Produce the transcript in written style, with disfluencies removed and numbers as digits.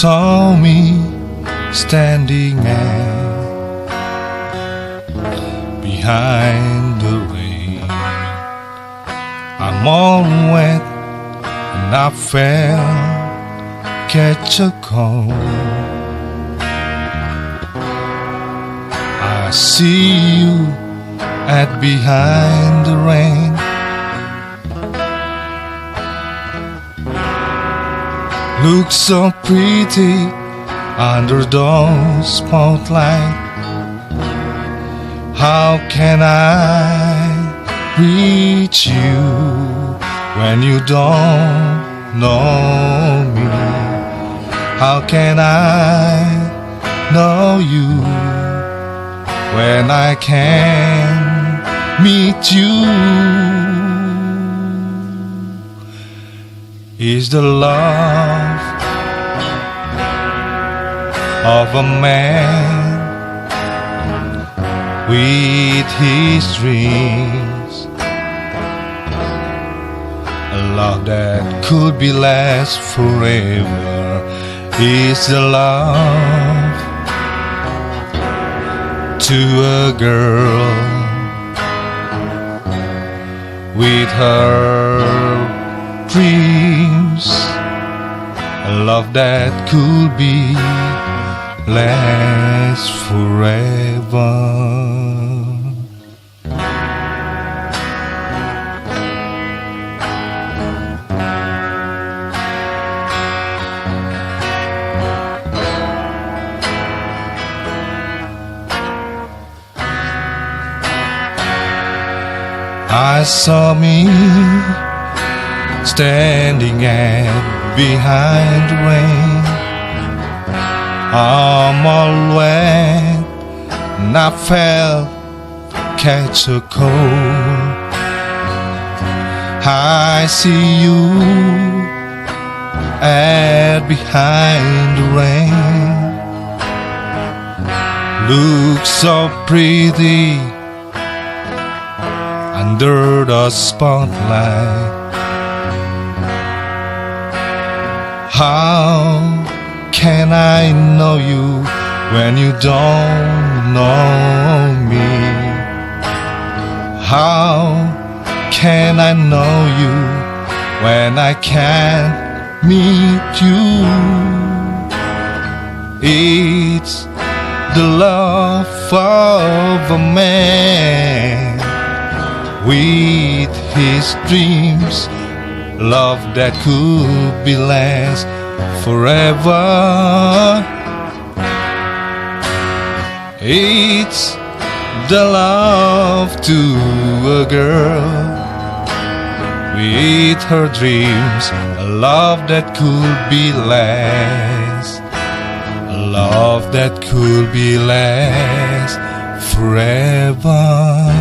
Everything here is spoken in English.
saw me standing behind the rain. I'm all wet and I felt catch a cold. I see you at behind the rain. Look so pretty under the spotlight. How can I reach you when you don't know me? How can I know you when I can't meet you? Is the love of a man with his dreams, a love that could be last forever? Is the love to a girl with her dreams, a love that could be last forever? I saw me standing behind the rain. I'm all wet and I felt catch a cold. I see you behind the rain. Look so pretty under the spotlight. How can I know you when you don't know me? How can I know you when I can't meet you? It's the love of a man with his dreams, love that could be last forever. It's the love to a girl with her dreams, a love that could be last, a love that could be last forever.